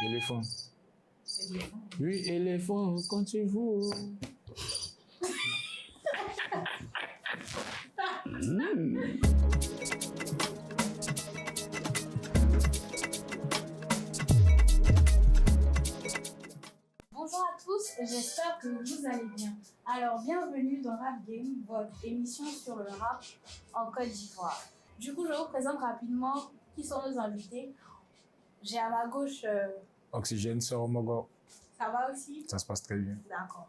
Éléphant. Éléphant. Oui, éléphant, quand tu vois. Bonjour à tous, j'espère que vous allez bien. Alors, bienvenue dans Rap Game, votre émission sur le rap en Côte d'Ivoire. Du coup, je vous présente rapidement qui sont nos invités. J'ai à ma gauche... Oxygène sort Mogo. Ça va aussi? Ça se passe très bien. D'accord.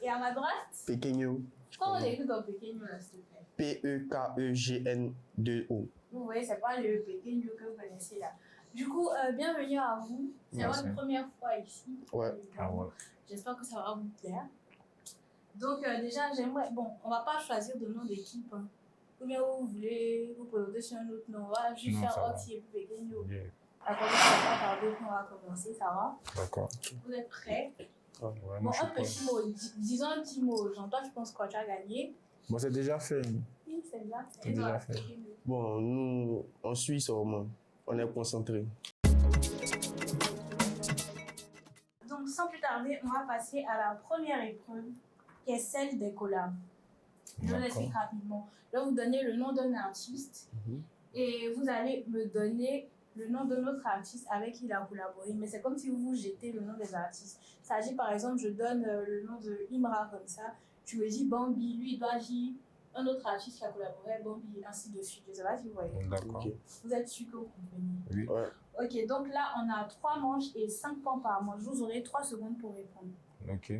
Et à ma droite? Pequeño. Comment on écrit dans Pequeño, là, s'il te plaît? P-E-K-E-G-N-2-O. Vous voyez, c'est pas le Pequeño que vous connaissez là. Du coup, bienvenue à vous. C'est Merci. votre première fois ici. Ouais. Ah ouais. J'espère que ça va vous plaire. Donc, déjà, j'aimerais... Bon, on va pas choisir de nom d'équipe. Hein. Ou bien vous voulez vous présenter sur un autre nom. On va juste Non, ça faire va. Oxy et puis Pequeño. Yeah. D'accord, on va pas tarder, puis on va commencer, ça va? D'accord. Vous êtes prêts? Ouais, Bon, moi, je un suis prêt. petit mot. Disons un petit mot. Jean, toi, je pense que tu as gagné. Bon, c'est déjà fait. Oui, c'est bien. C'est déjà fait. Bon, nous, on suit seulement. On est concentrés. Donc, sans plus tarder, on va passer à la première épreuve, qui est celle des collabs. Je vous D'accord. explique rapidement. Je vais vous donner le nom d'un artiste et vous allez me donner le nom de notre artiste avec qui il a collaboré. Mais c'est comme si vous jetez le nom des artistes. Ça dit par exemple, je donne le nom de Imra comme ça. Tu me dis Bambi, lui il doit dire un autre artiste qui a collaboré, Bambi, ainsi de suite. Je ne sais pas si vous voyez. D'accord. Ok. Vous êtes sûr que vous comprenez? Oui. Ouais. Ok, donc là on a 3 manches et 5 points par manche. Vous aurez 3 secondes pour répondre. Ok.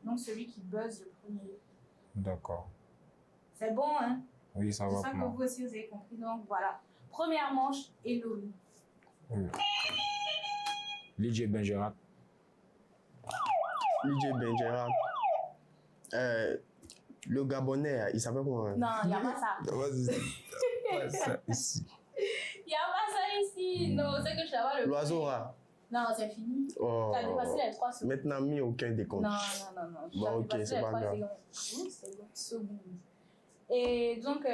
Donc celui qui buzz le premier. D'accord. C'est bon, hein? Oui, ça va J'espère pour que moi. vous aussi vous avez compris. Donc voilà. Première manche, Elohim. Oui. Lidje Benjerat. DJ Benjera. Le Gabonais, il s'appelle comment? Non, il n'y a pas ça. Ouais, ça ici. Il n'y a pas ça ici. Non, c'est que je t'avais le. L'oiseau rare. Non, c'est fini. Oh. Tu as dépassé les 3 secondes. Maintenant, mis aucun décompte. Non. Tu Bon, as ok, dépassé c'est les pas 3 grave. secondes. Secondes. Et donc,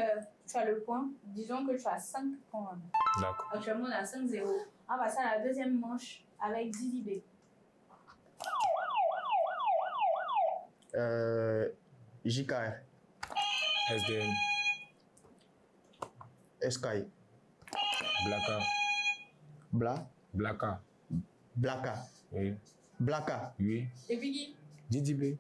tu as le point. Disons que tu as 5 points. D'accord. Actuellement, on a 5-0. On va passer à la deuxième manche avec Didi B. JKR. SDM. Sky. Blaka. Bla. Blaka. Blaka. Oui. Blaka. Oui. Et puis qui? Didi B.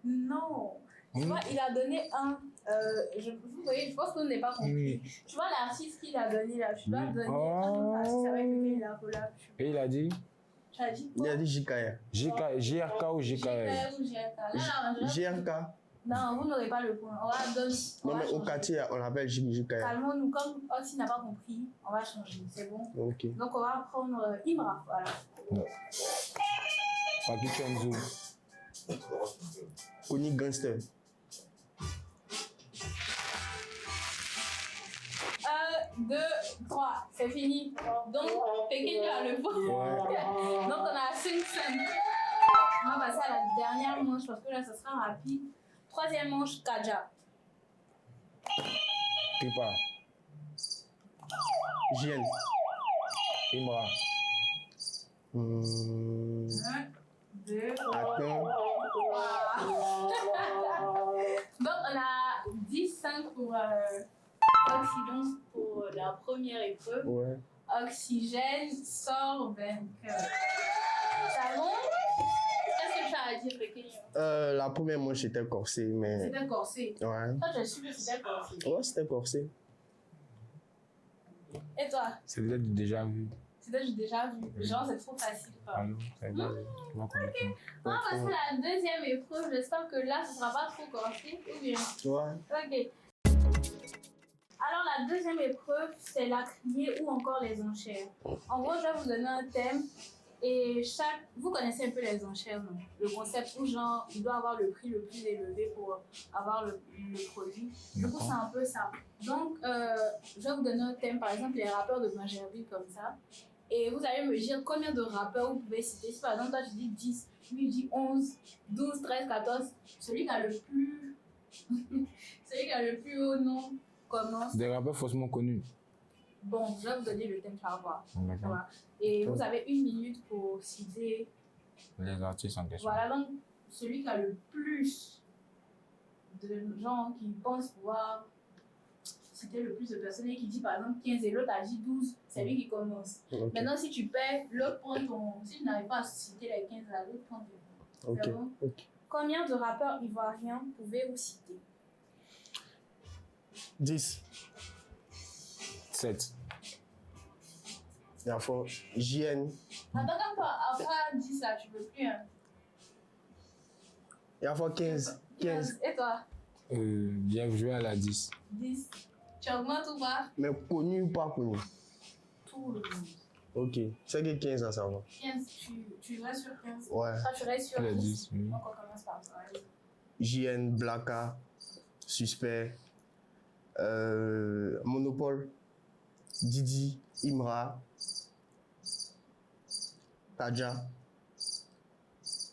Non. Tu vois, il a donné un. Vous voyez, je pense qu'on n'est pas compris. Oui. Tu vois l'artiste qu'il a donné là, tu dois Oui. donner Oh. un autre artiste avec lequel il a collab. Et il a dit Tu as dit Il quoi? a dit JKR. JRK ou JKL? JKR ou JRK. Là, on dirait- JRK. Non, vous n'aurez pas le point. On va donner. on Non, va mais au changer. quartier, on l'appelle JKR. Calmons-nous, comme Oxy n'a pas compris, on va changer. C'est bon? Ok. Donc on va prendre Imra. Voilà. Faki Chenzo. Connu Gangster. 1, 2, 3, c'est fini. Donc, Pékin a le point. Ouais. Donc, on a 5-5. On va passer à la dernière manche parce que là, ça sera rapide. Troisième manche, Kaja. Pipa. JN. Imra. 1, 2, Attends. 3. Donc, on a 10-5 pour Oxygène pour la première épreuve. Ouais. Oxygène sort vainqueur. Ça va? Qu'est-ce que tu as à dire, Pékin? La première manche était corsée, mais. C'était corsé. Ouais. Toi, je suis que c'était corsé. Ouais, c'était corsé. Et toi? C'est peut-être déjà vu. C'était j'ai déjà vu. Genre, c'est trop facile. Quoi. Allô? C'est bien. Tu vas comprendre. On va passer à la deuxième épreuve. J'espère que là, ce ne sera pas trop corsé. Ou bien? Ouais. Ok. Alors, la deuxième épreuve, c'est la criée ou encore les enchères. En gros, je vais vous donner un thème. Et vous connaissez un peu les enchères, non? Le concept où genre, il doit avoir le prix le plus élevé pour avoir le produit. Du coup, c'est un peu ça. Donc, je vais vous donner un thème, par exemple, les rappeurs de Bingerville comme ça. Et vous allez me dire combien de rappeurs vous pouvez citer. Si par exemple, toi, tu dis 10, lui, il dit 11, 12, 13, 14. Celui qui a le plus... celui qui a le plus haut nom commence. Des rappeurs faussement connus. Bon, je vais vous donner le thème, tu vas voir. D'accord. Voilà. Et vous avez 1 minute pour citer. Les artistes en question. Voilà, donc celui qui a le plus de gens qui pensent pouvoir citer le plus de personnes et qui dit par exemple 15 et l'autre a dit 12, c'est lui qui commence. Ok. Maintenant, si tu perds, l'autre prend ton. Si tu n'arrives pas à citer les 15 là, l'autre prend ton. Ok. C'est bon? Ok. Combien de rappeurs ivoiriens pouvez-vous citer? 10. 7. Il y a fort. JN. Attends, quand toi, après 10 là, tu veux plus. Hein? Il y a fort 15. 15. Et toi? Bien joué à la 10. 10. Tu augmentes ou pas? Mais connu ou pas connu? Tout le monde. Ok. C'est que 15 à savoir. 15, tu restes sur 15. Ouais. Toi, tu restes sur La 10. 10, oui. Donc, on commence par toi. JN, Blacka, Suspect, Monopole, Didi, Imra, Tadja,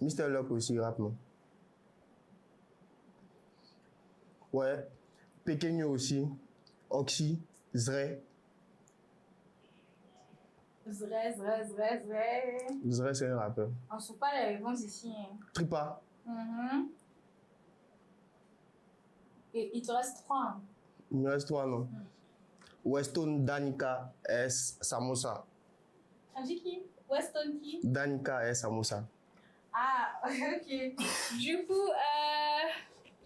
Mr. Lock aussi, rapidement. Ouais, Pequeño aussi, Oxy, Zre. Zre. Zre, c'est un rappeur. On ne trouve pas les réponses ici. Hein. Tripa, Et il te reste 3. Hein. il me reste 3 noms. Weston, Danica, S, Samosa. Tu as dit qui? Weston qui? Danica, S, Samosa. Ah, ok. Du coup,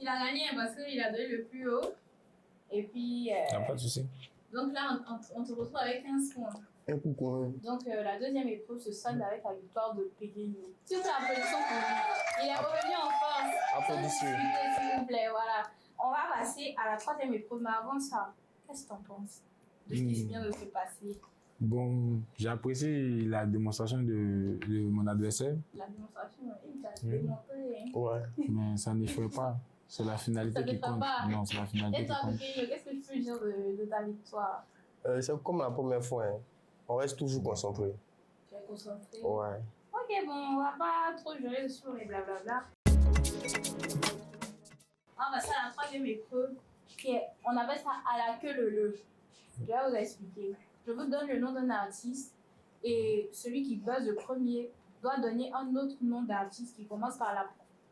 il a gagné parce qu'il a donné le plus haut. Et puis, Pas de souci. donc là, on te retrouve avec 15 points. Un coup con. Donc, la deuxième épreuve se solde avec la victoire de Pequeño. S'il vous plaît, applaudissons pour lui. Il est revenu en force. Applaudissez. S'il vous plaît, voilà. On va passer à la troisième épreuve. Mais avant ça, qu'est-ce que tu en penses de ce qui vient de se passer? Bon, j'apprécie la démonstration de mon adversaire, La démonstration, il t'a Oui. démontré. Hein. Ouais. mais ça ne fait pas. C'est la finalité Ça ne qui fait compte. pas. Non, c'est la finalité Et qui toi, compte. Pequeño, qu'est-ce que tu peux dire de ta victoire? C'est comme la première fois. Hein. On reste toujours concentré. Tu es concentré? Ouais. Ok, bon, on va pas trop jurer sur les blablabla. On va passer à la troisième épreuve, qui est, on appelle ça à la queue le. Je vais vous expliquer. Je vous donne le nom d'un artiste et celui qui buzz le premier doit donner un autre nom d'artiste qui commence par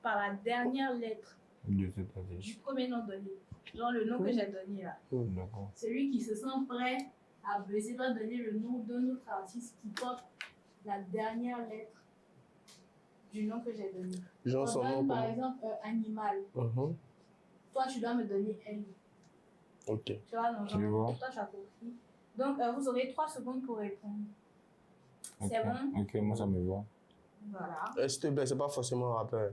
la dernière lettre De cette année. du premier nom donné. Genre le nom que j'ai donné là. D'accord. Celui qui se sent prêt à buzzer doit donner le nom d'un autre artiste qui porte la dernière lettre du nom que j'ai donné. Genre On son nom donne par comment? exemple Animal. Mhm. Toi, tu dois me donner L. Ok. Tu vois, non, Tu vois. toi, tu as compris. Donc, vous aurez 3 secondes pour répondre. Ok. C'est bon? Ok, moi ça me va. Voilà. S'il te plaît, c'est pas forcément un rappeur.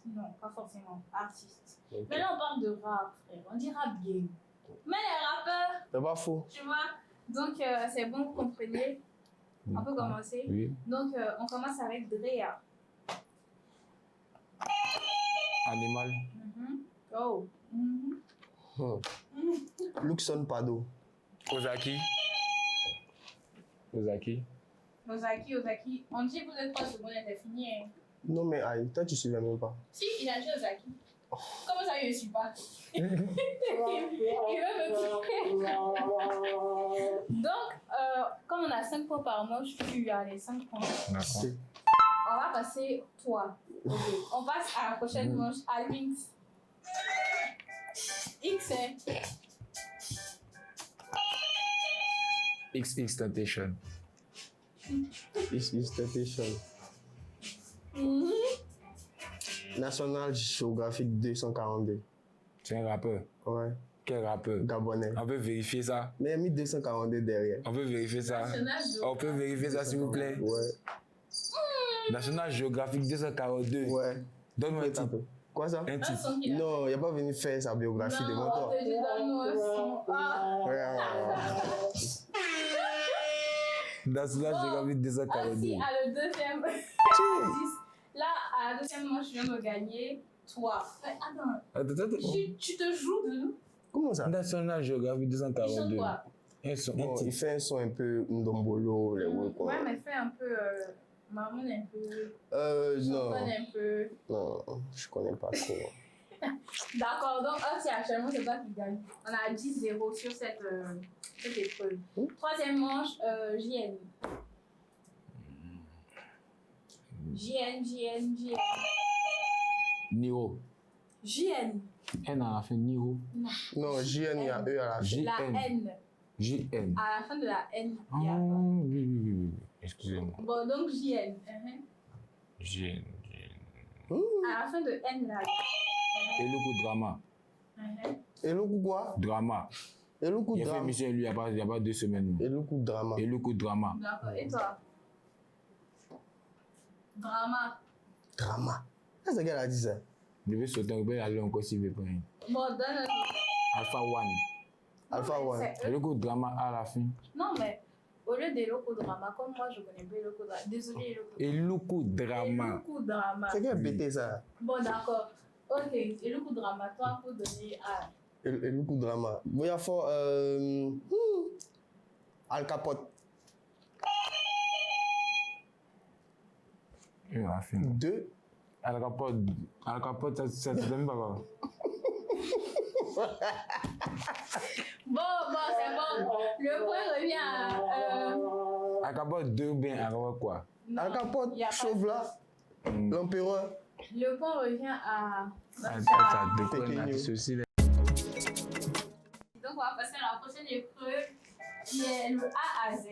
Non, pas forcément. Artiste. Ok. Mais là, on parle de rap, frère. On dit rap game. Mais les rappeurs, C'est pas faux. tu vois. Donc, c'est bon, vous comprenez. On peut commencer. Oui. Donc, on commence avec Drea. Animal. Oh. Luxon Pado. Ozaki. Ozaki. Ozaki. On dit que vous êtes 3 secondes, c'est fini. Hein. Non, mais aïe, toi, tu ne suivais même pas. Si, il a dit Ozaki. Comment ça, il ne suit pas? Il veut me piquer. Donc, comme on a 5 points par manche, tu as les 5 points. D'accord. On va passer toi. Okay. On passe à la prochaine manche, à Lynx. X, hein? XX Temptation. Is Temptation. National Geographic 242. C'est un rappeur. Ouais. Quel rappeur? Gabonais. On peut vérifier ça. Mais il a mis 242 derrière. On peut vérifier ça. National On peut vérifier ça, s'il vous plaît. Ouais. National Geographic 242. Ouais. Donne-moi un titre. Quoi ça? Un titre. Non, il n'a pas venu faire sa biographie de Non, mon on corps. te dit donne-nous un son. Ah. National Geographic Aussi, 242. à le deuxième. Là, à la deuxième manche, je viens de gagner. Toi. Attends, tu te joues de nous? Comment ça? National Geographic Tu chantes 242. quoi? Un son, un Bon, il titre. fait un son un peu ndombolo, les ouais, quoi. Ouais, mais fais un peu. Maman un peu. Non. Chantonne un peu. Non, je connais pas trop. D'accord, donc actuellement, c'est toi qui gagne. On a 10-0 sur cette épreuve. Troisième manche, JN. JN. Niro. JN. N à la fin, Niro. Non, JN, il y a E à la fin. La N. JN. À la fin de la N, il y a Oui. Excusez-moi. Bon, donc JN. JN. À la fin de N, là. Eluku Drama. Eluku quoi? Drama. Eluku Il a fait drama. mission lui il y a pas 2 semaines. Eluku drama. Eluku Drama. D'accord, et toi? Drama. Drama. Qu'est-ce qu'elle a dit ça? Je vais sauter un peu, aller encore s'il veut pas. Bon, donne Alpha One. Alpha One. Eluku Drama à la fin. Non, mais au lieu des locaux drama, comme moi je connais pas les locaux drama. Désolé, Eluku Drama. drama. C'est quel pété ça? Bon, d'accord. Ok, et le coup de drama, toi, pour donner à. Eluku drama. Il y a fort. Al Capote. Et à la fin. 2. Al Capote, ça te donne pas quoi. Bon, c'est bon. Le point revient à. Al Capote 2 bien, Al Capote quoi? Non, Al Capote, y a pas chauve de- là. L'empereur. Le point revient à. Ça déconne, Pequeño. là, ceci là. Donc, on va passer à la prochaine épreuve qui est le A à Z.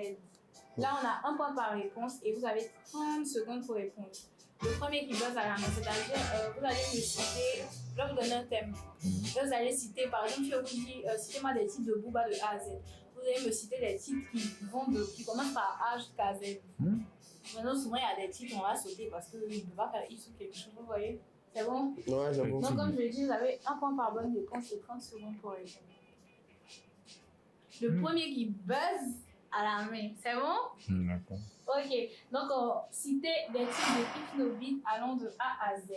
Là, on a un point par réponse et vous avez 30 secondes pour répondre. Le premier qui buzz à la main, c'est-à-dire, vous allez me citer, je vais vous donner un thème. Là, vous allez citer, par exemple, je vous dis, citez-moi des titres de Booba de A à Z. Vous allez me citer des titres qui commencent par A jusqu'à Z. Maintenant, souvent, il y a des titres, on va sauter parce qu'il ne peut pas faire X ou quelque chose, vous voyez. C'est bon? Ouais, j'avoue. Donc, comme je l'ai dit, vous avez un point par bonne réponse et 30 secondes pour répondre. Le premier qui buzz à la main, c'est bon? D'accord. Ok, donc citez des types de hypnobit allant de A à Z.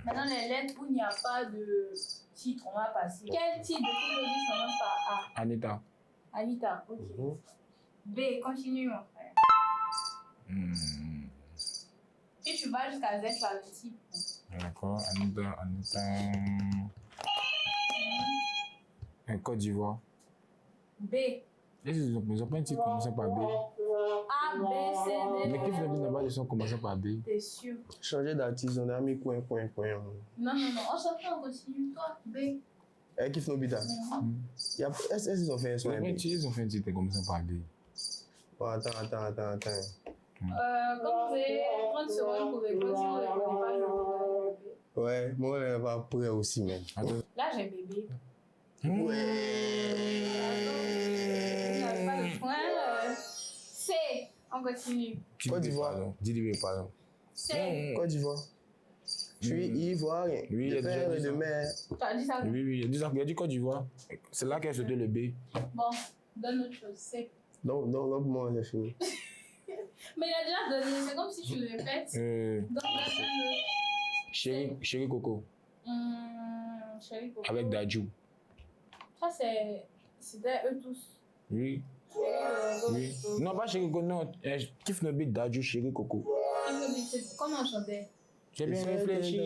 Maintenant, les lettres où il n'y a pas de titre, on va passer. Quel type de hypnobit commence par A? Anita. Anita, ok. B, continue mon frère. Et tu vas jusqu'à Z, tu as le type. D'accord. Anita. Côte d'Ivoire. B, Ils ont pas un titre commençant par B. A, B, C, D. Mais qui fait n'a pas de son commençant par B? T'es sûr? Changer d'artiste, on a mis coin. Non, on s'en fout, on continue. Toi, B. Eh, qui fait Nobita? Est-ce qu'ils ont fait un son? Ils ont fait un titre commençant par B. Bon, attends. Comme vous avez 30 secondes pour répondre, si vous ne répondez pas, je vous donne. Ouais, moi, elle va prêt aussi, même. Là, j'ai bébé. Ouais. Vous n'avez pas le point. C, on continue. Côte d'Ivoire. Dis-lui, pardon. C, Côte d'Ivoire. Je suis ivoirien. Oui, il de a déjà père et dit de ça. mère. tu as dit ça? Oui, il a dit Côte d'Ivoire. C'est là qu'elle sauté le B. Bon, donne autre chose. C. Donc, moi, j'ai fini. Mais il a déjà donné, c'est comme si tu le répètes. Donc, donne Chéri Coco. Chéri Coco. Avec Dadju. Ça, c'était eux tous. Oui. Oui. Non, pas Chéri Coco, non. Kif no beat Dadju, Chéri Coco. Comment on chantait? J'ai bien réfléchi.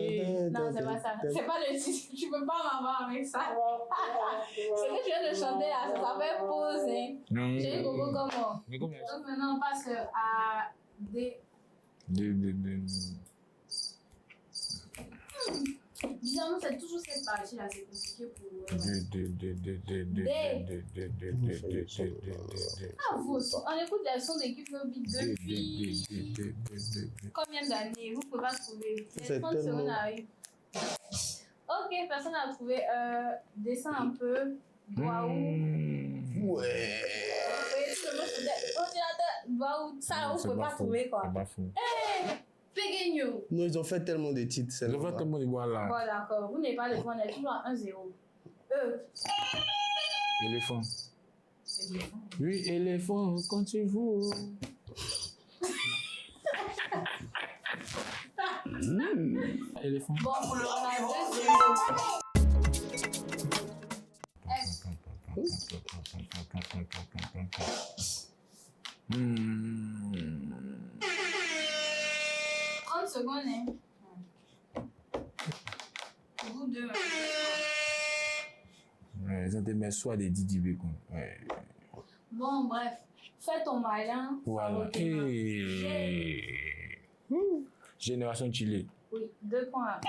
Non, c'est pas ça. C'est pas le titre. Tu peux pas m'avoir avec ça. Ce que tu viens de chanter là, ça s'appelle pause. Hein. Non. Chéri Coco, comment? Mais comment Donc maintenant, on passe à D. Bizarrement, c'est toujours cette partie-là, c'est compliqué pour Ah, vous, on écoute la son d'équipe Nobit depuis combien d'années? Vous pouvez pas trouver. Les C'est 30 tellement- secondes arrivent. Ok, personne n'a trouvé. Descends un peu. Waouh. Ouais. Waouh, ça, vous pouvez pas trouver quoi. C'est pas fou. Pegueño. Non, ils ont fait tellement de titres. Je vois tout le monde voir là. Bon, d'accord. Vous n'avez pas le point, on est toujours à 1-0. Éléphant. C'est bien. Oui, éléphant, quand tu vois. Éléphant. Bon, on a 2-0. Hmm. 30 secondes, hein. mais soit des Didi Bacon. Ouais. Bon, bref. Fais ton malin. Voilà. J'ai- Génération Chili. Oui, 2 points.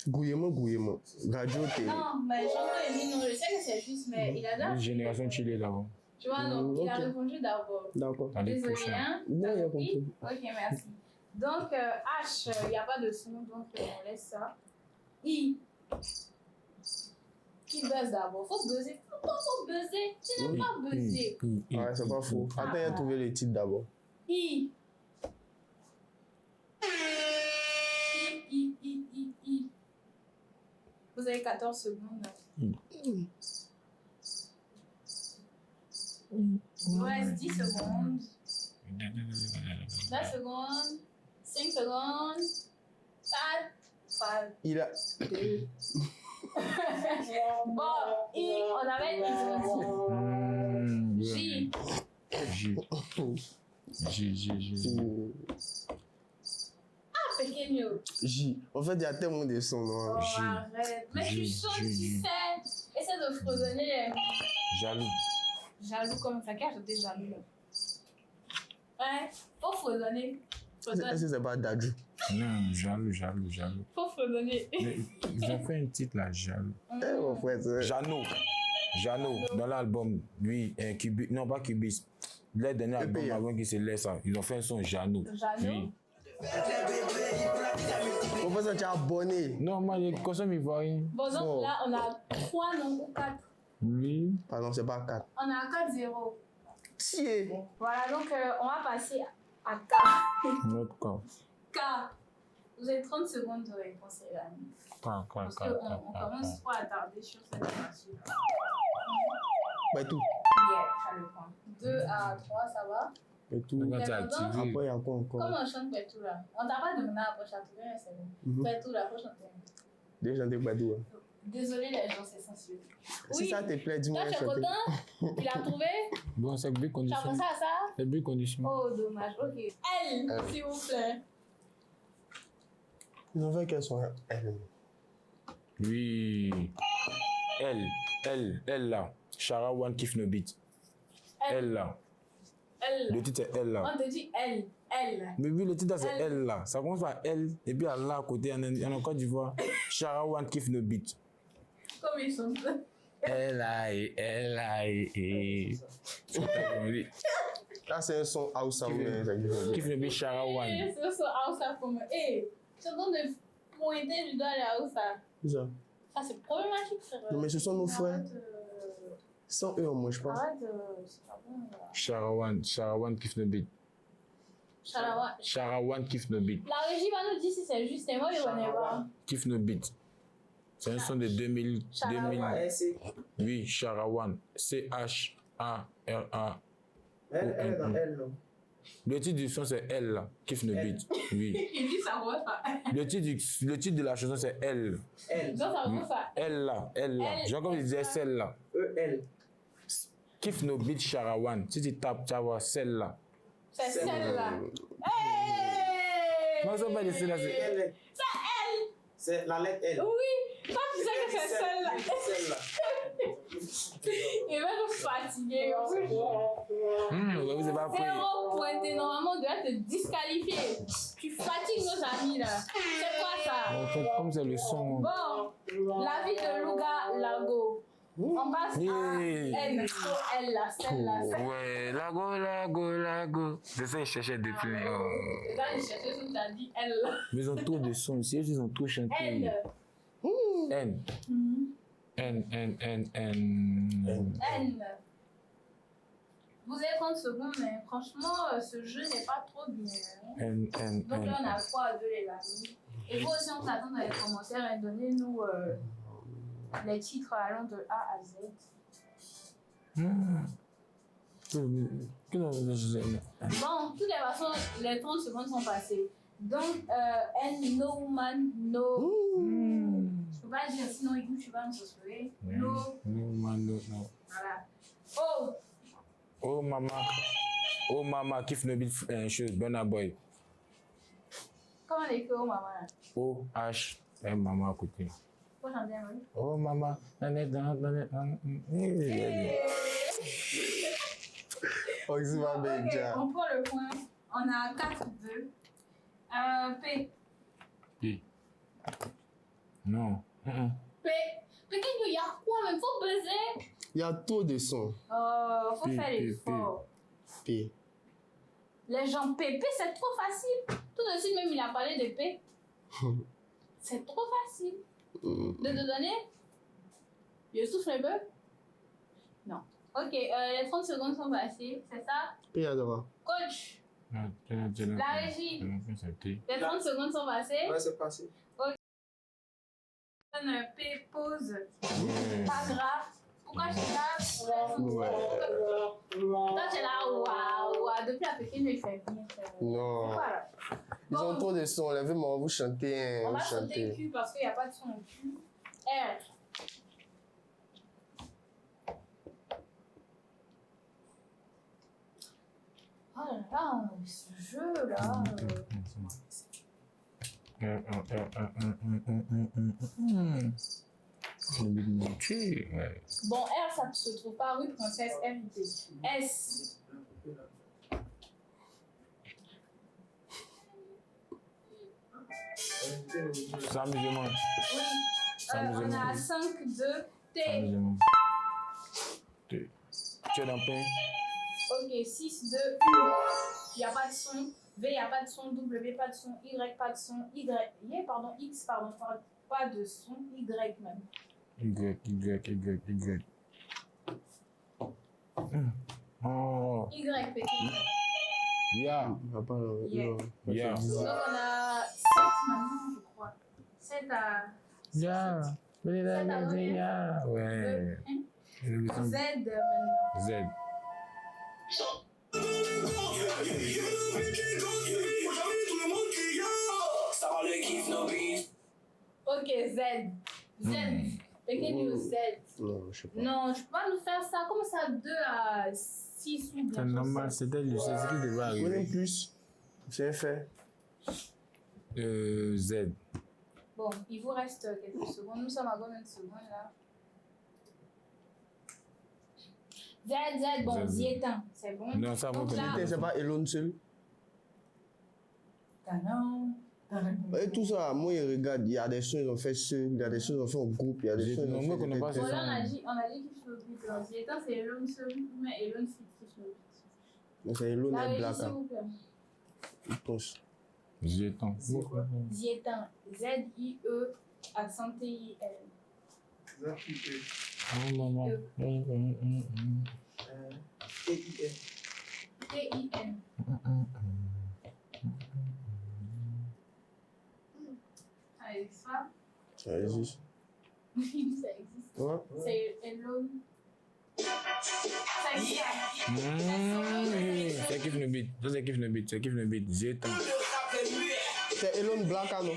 Gouillement. Radio, t'es. Non, mais j'entends dit non, je sais que c'est juste, mais il a déjà. Génération Chili là-bas. Tu vois, donc il a Ok. répondu d'abord. D'accord. Allez, Désolé, prochain. hein. Non, T'as il a compris? compris. Ok, merci. Donc, H, il n'y a pas de son, donc on laisse ça. I. Qui buzz d'abord? Faut buzzer. Pourquoi faut buzzer? Tu n'aimes pas buzzer. Ouais, c'est pas faux. Attends, il a trouvé les titres d'abord. I. I. Vous avez 14 secondes. Il vous reste 10 secondes. 9 secondes. 5 secondes. 4. 3. Il a. 2. Bon, I, on avait J. J. Ah, pequeño. J. En fait, il y a tellement de sons. Oh, Non? arrête. Mais je suis sûre que tu sais. Essaie de fredonner. Jaloux. Jaloux comme ça. Qui a jeté jaloux là? Ouais, faut fredonner. Est-ce que c'est pas Dadju? Non, jaloux. Faut fredonner. Mais ils ont fait un titre là, jaloux. Eh, mon frère, c'est. Jeannot, dans l'album, lui, non pas Cubis, le dernier album EPA. avant qu'il se laisse, ça, ils ont fait un son Jeannot. Jeannot? Mon frère, ça, tu es abonné. Non, moi, je consomme ivoirien. Bon, donc Bon. là, on a 3 noms ou 4. Oui. Pardon, c'est pas 4. On a 4-0. Tiens. Voilà, donc on va passer à K. Notre corps. K. Vous avez 30 secondes de réponse, les amis. Parce qu'on commence pas à tarder sur cette partie. Bah, tout. Yeah, ça le point. 2 à 3, ça va? Et tout. Quand tu as activé, Après, il y a quoi encore? Comment on chante Pétou là? On t'a pas demandé à chanter, mais c'est bon. Mhm. Pétou là, faut chanter. Déjà, chanter Badou. Désolé les gens, c'est sensuel. Si ça te plaît, dis-moi Toi, de tu es chanter. content? Tu l'as trouvé? bon, c'est bien Tu as conditionné. pensé à ça? C'est bien conditionné. Oh, dommage. Ok. Elle, s'il vous plaît. Ils ont fait qu'elles sont elles. Oui. Elle là. Shara One Kiff No Beat. Elle là. Elle. Le titre c'est Elle là. On te dit elle. Elle. Mais oui, le titre là, c'est Elle. Elle là. Ça commence par Elle et puis à là à côté, en Côte d'Ivoire. Shara One Kiff No Beat. Comme ils sont. Elle a. Là, c'est un son Hausa. Kiff No Beat Shara One. Eh, c'est ça, Aoussa pour moi. Eh, tu es en train de pointer du doigt les Aoussa. C'est ça. Ça, c'est problématique, frère. Non, mais ce sont nos frères. Sans eux, moi, je pense. Arrête, c'est pas bon. Là. Shara One Kiff No Beat. Chalawa. Shara One Kiff No Beat. La régie va nous dire si c'est juste, et moi, je connais pas. Kiff No Beat. C'est un son de 2000. Oui, Shara One. C-H-A-R-A. Elle est dans elle, non? Le titre du son c'est Elle là. Kiff No Beat. Oui. Il dit ça commence par Le titre de la chanson c'est Elle. Elle. Non, ça commence par Elle là. Genre comme je disais celle-là. Elle. Kiff No Beat Shara One. Si tu tapes, tu vas voir celle-là. c'est celle-là. Hey! Non, c'est pas de celle-là. C'est elle. C'est la lettre L. Oui, toi tu sais que c'est celle-là. Celle-là. Il va nous fatiguer. Ouais, vous avez pas pris. Zéro pointé. Normalement, on doit te disqualifier. Tu fatigues nos amis là. C'est quoi ça? En fait, comme c'est le son. Bon, la vie de Louga Lago. On passe à N. Sur elle là, celle-là. Ouais, Lago. C'est ça, ils cherchaient depuis. Là, il cherchait tout, t'as dit elle là. Mais ils ont trop de sons. Si ils ont trop chanté. Elle. N. N. N. Vous avez 30 secondes, mais franchement, ce jeu n'est pas trop bien. N. Donc là, on a 3 à 2 les amis. Et vous aussi, on s'attend dans les commentaires et donnez-nous les titres allant de A à Z. Bon, Bon, de toutes les façons, les 30 secondes sont passées. Donc, N, no man, no. Je peux pas dire sinon YouTube va me censurer. No. No. Voilà. Oh maman, Kiff No Beat chose, Burna Boy. Comment on écrit oh maman là? O-H, maman à côté. Faut chanter un peu. Oh, maman. Oxyma Ok, Benja. on prend le point. On a 4-2. P. P. Non. P. Pequeno, il y a quoi même? Faut buzzer. Il y a trop de sons. Faut P, faire P, l'effort. P. Les gens P, c'est trop facile. Tout de suite, même, il a parlé de P. C'est trop facile. De te donner? Je souffle un peu? Non. Ok, les 30 secondes sont passées, c'est ça? P Adora. Coach, la régie. Les 30 secondes sont passées. Ouais, c'est passé. P, pause. Pas grave. Pourquoi je suis là? Ouais. Toi, tu es là, waouh. Depuis la petite, il fait bien. Non. Voilà. Ils ont trop de sons. Levez-moi, vous chantez. On Vous va sauter chantez. Q parce qu'il n'y a pas de son au Q. R. Oh là là, ce jeu-là. Bon, R, ça ne se trouve pas. Oui, princesse, RIT. S. Ça musulman. Oui. Ça On musulman. a 5, 2, T. Ça musulman. T. Tu es dans pain. Ok, 6, 2, U. Il n'y a pas de son. V, il n'y a pas de son. W, pas de son. Y, pas de son. Pardon, X, pardon, pas de son. Y même. Y. Oh. Y, petit. Yeah. Yeah. Yeah. Donc on a 7 maintenant, je crois. 7 à. Yeah. Yeah. Ouais. Z maintenant. Z. Ok, Z. Z. Pequeno Z. Non, je sais pas. Non, je peux pas nous faire ça. Comment ça, 2 à 6 ou C'est bien normal, c'était le c'est ce qui devait Prenez arriver. plus. C'est fait. Z. Bon, il vous reste quelques secondes. Nous sommes à combien de secondes là? Z, bon, Z. Zietin, c'est bon. Non, ça va Donc pas. là, C'est pas Elon seul. Tanan, tanan. Et tout ça, moi, je regarde. Il y a des choses ils ont fait seul. Il y a des choses ils ont fait en groupe. Il y a des J'ai choses dit, ils ont non, moi, fait. qu'on n'a pas Bon, ça. là, on a dit qu'il faut vite. Zietin, c'est Elon seul, mais Elon fictif. Donc, c'est Elon La et régie, Black. s'il vous plaît. Ils pensent. J'étends. Zietin, Z-I-E, accent T-I-L. Oh, maman. T-I-N. Allez, ça, Ça existe. ça existe. Ouais. C'est Elon. Ça existe. C'est kiff le beat. Ça, c'est kiff le beat. C'est kiff le beat. J'étends. C'est Elon Black, non?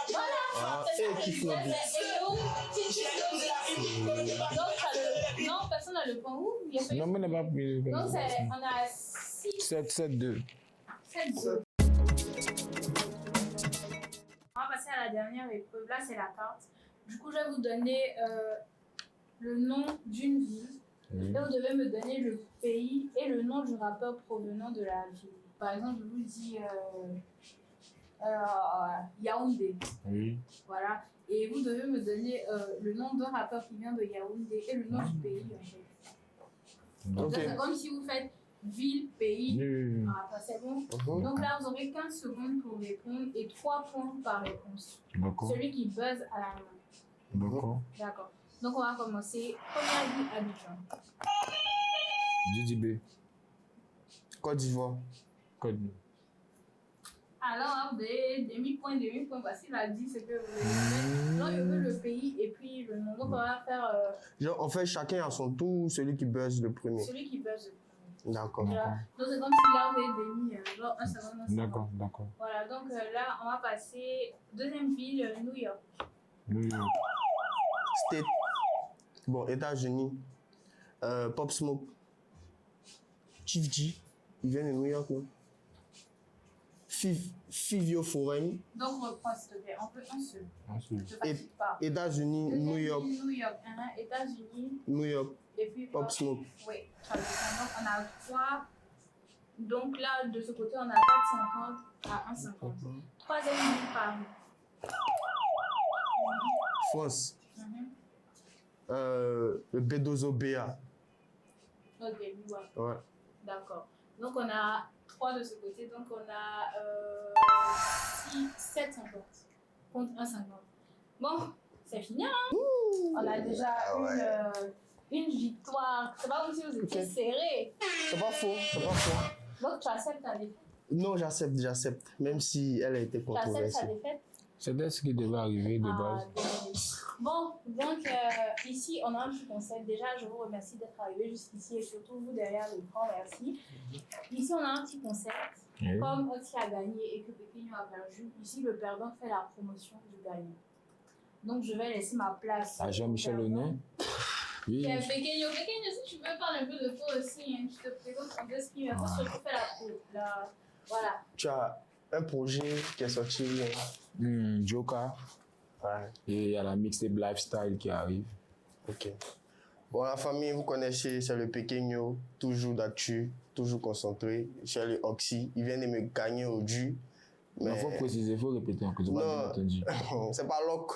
Voilà. Ah, C'est ça, et qui c'est faut le dire. Elon. Non, personne n'a le point où. Il y a pas eu- Non, mais on n'a pas pris. Donc, on a 6, 7, 7, 2. 7, 2. On va passer à la dernière épreuve. Là, c'est la carte. Du coup, je vais vous donner le nom d'une ville. Et vous devez me donner le pays et le nom du rappeur provenant de la ville. Par exemple, je vous dis Yaoundé. Oui. Voilà. Et vous devez me donner le nom d'un rappeur qui vient de Yaoundé et le nom du pays. En fait. Donc, Ok. c'est comme si vous faites ville, pays, Oui. rappeur. C'est bon? Mhm. Donc là, vous aurez 15 secondes pour répondre et 3 points par réponse. D'accord. Celui qui buzz à la main. D'accord. D'accord. Donc, on va commencer. Première ville, Abidjan. JDB. Côte d'Ivoire. Code. Alors, demi-point, parce qu'il a dit ce que vous voulez. Donc, je veux le pays et puis le nom. Donc, on va faire Genre, en fait, chacun à son tour, celui qui buzz le premier. celui qui buzz. D'accord. Voilà. Donc, c'est comme s'il avait demi, genre un second, un second. D'accord, d'accord. Voilà, donc là, on va passer. Deuxième ville, New York. New York. State. Bon, États-Unis. Pop Smoke. Chief G. Il vient de New York, non? Fivio Foreign, Donc, reprends, s'il te plaît. On peut un seul. Ensuite. Ne fatigue pas. États-Unis, Deuxième New York, ville, New York. États-Unis. New York, Et puis, Pop Smoke. oui, tu as raison. Donc, on a 3. Donc là, de ce côté, on a 4,50 à 1,50. Troisième ville, Paris. France, Mhm. le B2O BA. Ok, ouais. Ouais. D'accord. Donc, on a 3 de ce côté. Donc, on a 7,50 contre 1,50. Bon, c'est fini, hein? On a déjà une victoire. C'est pas comme si vous étiez serré. C'est pas faux, c'est pas faux. Donc, tu acceptes ta défaite. Non, j'accepte. Même si elle a été Tu acceptes ta controversée. défaite. C'était ce qui devait arriver de base. Désolé. Bon, donc ici, on a un petit concept. Déjà, je vous remercie d'être arrivé jusqu'ici et surtout vous derrière l'écran, merci. Ici, on a un petit concept. Oui. Comme Oti a gagné et que Pequeño a perdu, ici, le perdant fait la promotion du gagnant. Donc, je vais laisser ma place. À Jean-Michel Honneur. Oui. Pequeño, si tu veux parler un peu de toi aussi, hein, tu te présentes en deux skis, mais il faut surtout faire la. Voilà. Tu as un projet qui est sorti. Joker. Ouais. Et il y a la mixtape Lifestyle qui arrive. Ok. Bon, la famille, vous connaissez, c'est le Pequeño, toujours d'actu, toujours concentré. C'est le Oxy. Il vient de me gagner au dû. Mais il faut préciser, il faut répéter encore. Tu n'as pas bien entendu. C'est pas loc.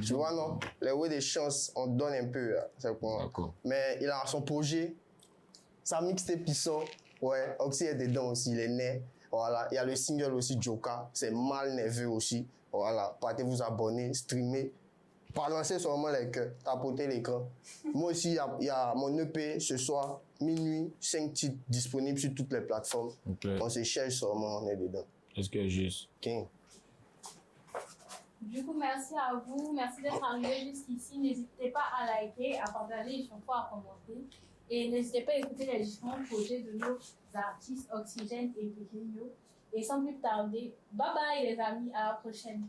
Tu vois, non? Les ouais des chances, on donne un peu. C'est quoi? D'accord. Mais il a son projet. Sa mixtape qui sort. Ouais, Oxy est dedans aussi, il est né. Voilà. Il y a le single aussi, Joker. C'est mal nerveux aussi. Voilà. Partez vous abonner, streamer. Balancer seulement les cœurs, tapoter l'écran. Moi aussi, il y a mon EP ce soir, minuit, 5 titres disponibles sur toutes les plateformes. Okay. On se cherche seulement, on est dedans. Est-ce que juste? Okay. Du coup, merci à vous. Merci d'être arrivé jusqu'ici. N'hésitez pas à liker, à partager et surtout à commenter. Et n'hésitez pas à écouter les différents projets de nos artistes Oxygène et Pequeño. Et sans plus tarder, bye bye les amis, à la prochaine.